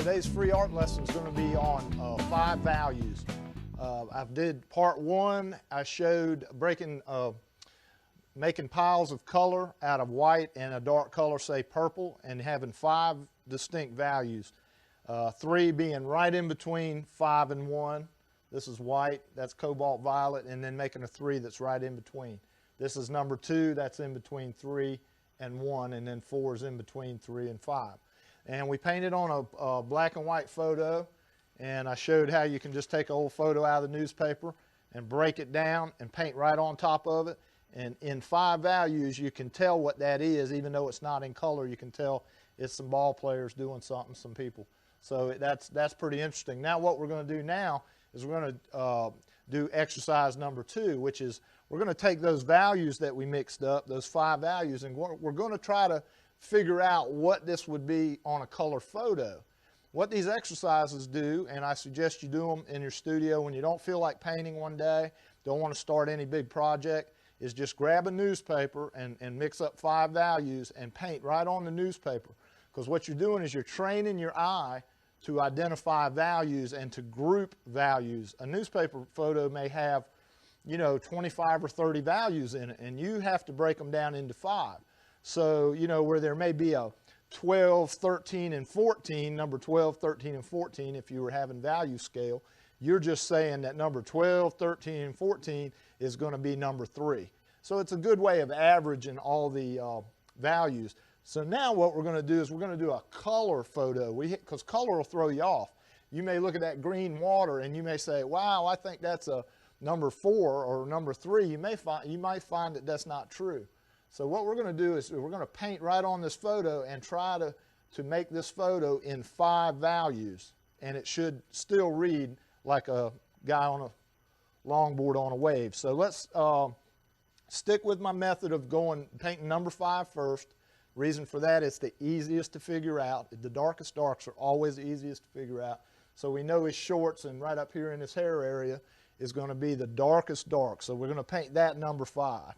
Today's free art lesson is going to be on 5 values. I did part 1. I showed making piles of color out of white and a dark color, say purple, and having 5 distinct values. 3 being right in between 5 and 1. This is white, that's cobalt violet, and then making a 3 that's right in between. This is number 2, that's in between 3 and 1, and then 4 is in between 3 and 5. And we painted on a black and white photo, and I showed how you can just take an old photo out of the newspaper and break it down and paint right on top of it. And in 5 values, you can tell what that is, even though it's not in color. You can tell it's some ball players doing something, some people. So that's pretty interesting. Now what we're going to do now is we're going to do exercise number 2, which is we're going to take those values that we mixed up, those 5 values, and we're going to try to figure out what this would be on a color photo. What these exercises do, and I suggest you do them in your studio when you don't feel like painting one day, don't want to start any big project, is just grab a newspaper and mix up 5 values and paint right on the newspaper. Because what you're doing is you're training your eye to identify values and to group values. A newspaper photo may have, 25 or 30 values in it, and you have to break them down into 5. So, where there may be a 12, 13, and 14, number 12, 13, and 14, if you were having value scale, you're just saying that number 12, 13, and 14 is going to be number 3. So it's a good way of averaging all the values. So now what we're going to do is we're going to do a color photo, because color will throw you off. You may look at that green water and you may say, wow, I think that's a number 4 or number 3. You might find that that's not true. So what we're going to do is we're going to paint right on this photo and try to make this photo in 5 values. And it should still read like a guy on a longboard on a wave. So let's stick with my method of painting number 5 first. Reason for that is the easiest to figure out. The darkest darks are always the easiest to figure out. So we know his shorts and right up here in his hair area is going to be the darkest dark. So we're going to paint that number 5.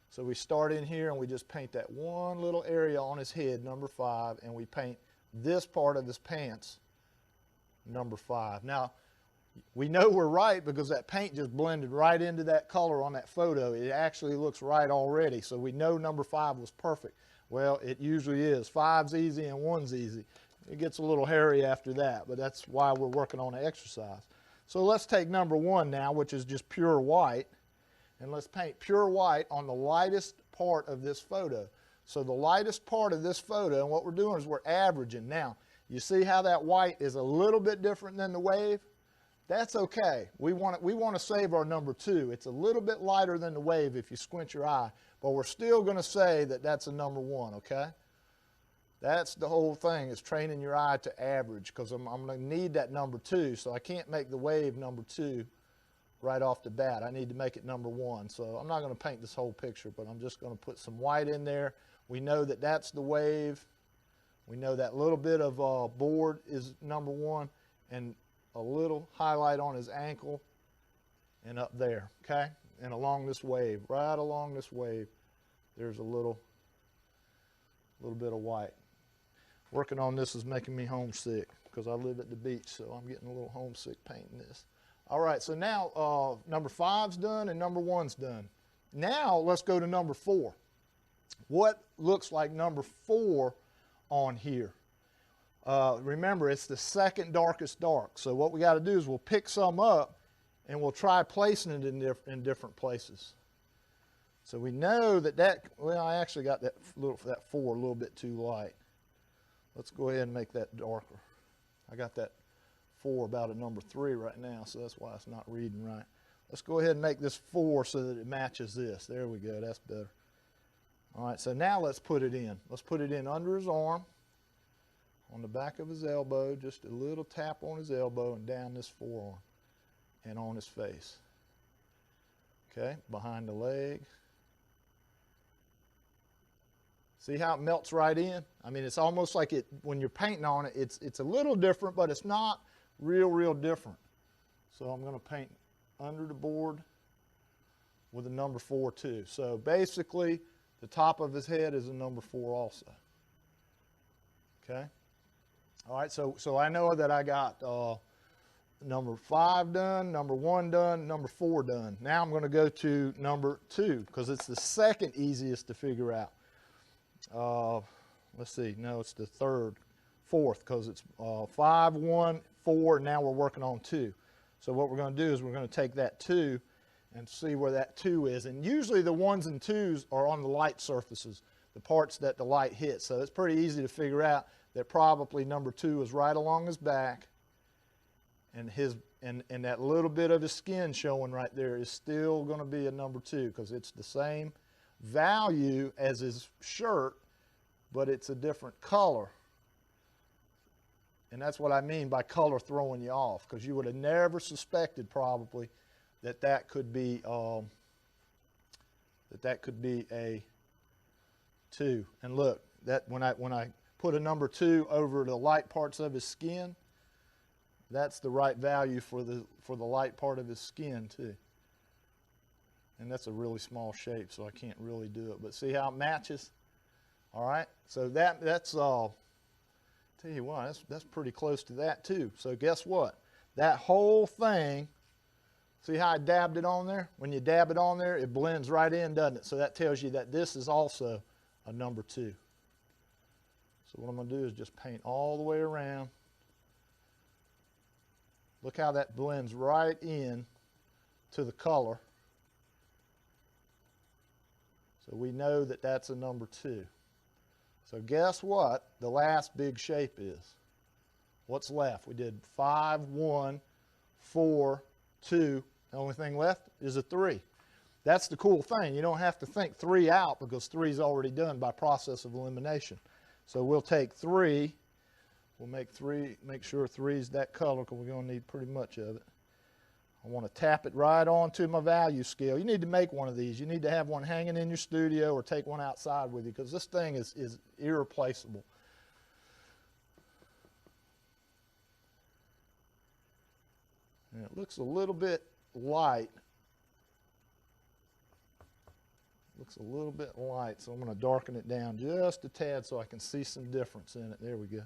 So we start in here and we just paint that one little area on his head, number 5, and we paint this part of his pants, number 5. Now, we know we're right because that paint just blended right into that color on that photo. It actually looks right already, so we know number 5 was perfect. Well, it usually is. 5's easy and 1's easy. It gets a little hairy after that, but that's why we're working on the exercise. So let's take number 1 now, which is just pure white. And let's paint pure white on the lightest part of this photo. So the lightest part of this photo, and what we're doing is we're averaging. Now, you see how that white is a little bit different than the wave? That's okay. We want to save our number 2. It's a little bit lighter than the wave if you squint your eye, but we're still going to say that that's a number 1, okay? That's the whole thing, is training your eye to average, because I'm going to need that number 2, so I can't make the wave number 2 right off the bat. I need to make it number 1. So I'm not going to paint this whole picture, but I'm just going to put some white in there. We know that that's the wave. We know that little bit of board is number 1, and a little highlight on his ankle and up there, okay? And along this wave, right along this wave, there's a little bit of white. Working on this is making me homesick because I live at the beach, so I'm getting a little homesick painting this. All right, so now number 5's done and number 1's done. Now let's go to number 4. What looks like number 4 on here? Remember, it's the second darkest dark. So what we got to do is we'll pick some up and we'll try placing it in different places. So we know well, I actually got that 4 a little bit too light. Let's go ahead and make that darker. I got that 4 about a number 3 right now, so that's why it's not reading right. Let's go ahead and make this 4 so that it matches this. There we go, that's better. All right, so now let's put it in. Let's put it in under his arm, on the back of his elbow, just a little tap on his elbow and down this forearm, and on his face. Okay, behind the leg. See how it melts right in? I mean, it's almost like when you're painting on it, it's a little different, but it's not real different. So I'm going to paint under the board with a number 4 too. So basically, the top of his head is a number 4 also. Okay? All right, so I know that I got number 5 done, number 1 done, number 4 done. Now I'm going to go to number 2 because it's the second easiest to figure out. Let's see, no, it's the fourth because it's 5, 1, 4, and now we're working on 2. So what we're going to do is we're going to take that 2 and see where that 2 is. And usually the 1s and 2s are on the light surfaces, the parts that the light hits. So it's pretty easy to figure out that probably number 2 is right along his back, and and that little bit of his skin showing right there is still going to be a number 2 because it's the same value as his shirt, but it's a different color. And that's what I mean by color throwing you off, because you would have never suspected probably that could be a 2. And look, that when I put a number 2 over the light parts of his skin, that's the right value for the light part of his skin too. And that's a really small shape, so I can't really do it. But see how it matches? All right, so that's tell you what, that's pretty close to that too. So guess what? That whole thing, see how I dabbed it on there? When you dab it on there, it blends right in, doesn't it? So that tells you that this is also a number 2. So what I'm going to do is just paint all the way around. Look how that blends right in to the color. So we know that that's a number 2. So guess what the last big shape is? What's left? We did 5, 1, 4, 2. The only thing left is a 3. That's the cool thing. You don't have to think 3 out because 3 is already done by process of elimination. So we'll take 3. We'll make sure 3 is that color because we're going to need pretty much of it. I want to tap it right onto my value scale. You need to make one of these. You need to have one hanging in your studio or take one outside with you because this thing is irreplaceable. And it looks a little bit light. Looks a little bit light, so I'm going to darken it down just a tad so I can see some difference in it. There we go.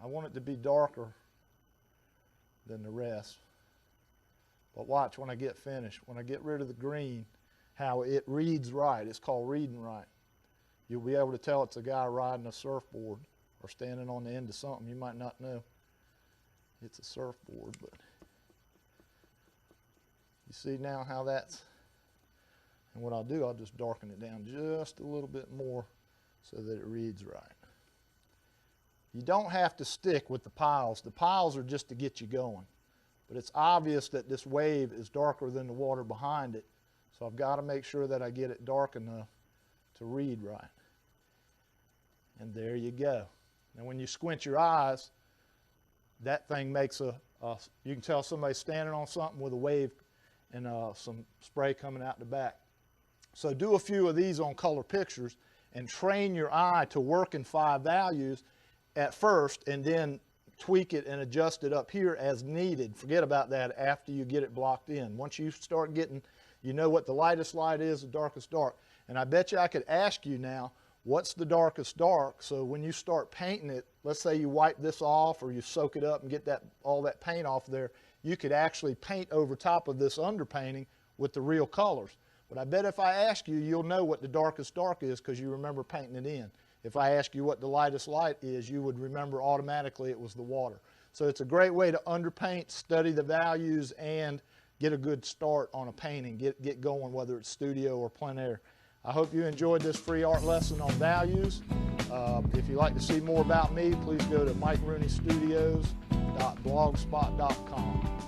I want it to be darker than the rest. But watch when I get finished. When I get rid of the green, how it reads right. It's called reading right. You'll be able to tell it's a guy riding a surfboard or standing on the end of something. You might not know it's a surfboard, but you see now how that's, and what I'll do, I'll just darken it down just a little bit more so that it reads right. You don't have to stick with the piles. The piles are just to get you going. But it's obvious that this wave is darker than the water behind it. So I've got to make sure that I get it dark enough to read right. And there you go. And when you squint your eyes, that thing makes you can tell somebody's standing on something with a wave and some spray coming out the back. So do a few of these on color pictures and train your eye to work in 5 values at first, and then tweak it and adjust it up here as needed. Forget about that after you get it blocked in. Once you start getting, you know what the lightest light is, the darkest dark. And I bet you I could ask you now, what's the darkest dark? So when you start painting it, let's say you wipe this off or you soak it up and get all that paint off there, you could actually paint over top of this underpainting with the real colors. But I bet if I ask you, you'll know what the darkest dark is because you remember painting it in. If I ask you what the lightest light is, you would remember automatically it was the water. So it's a great way to underpaint, study the values, and get a good start on a painting. Get going, whether it's studio or plein air. I hope you enjoyed this free art lesson on values. If you'd like to see more about me, please go to MikeRooneyStudios.blogspot.com.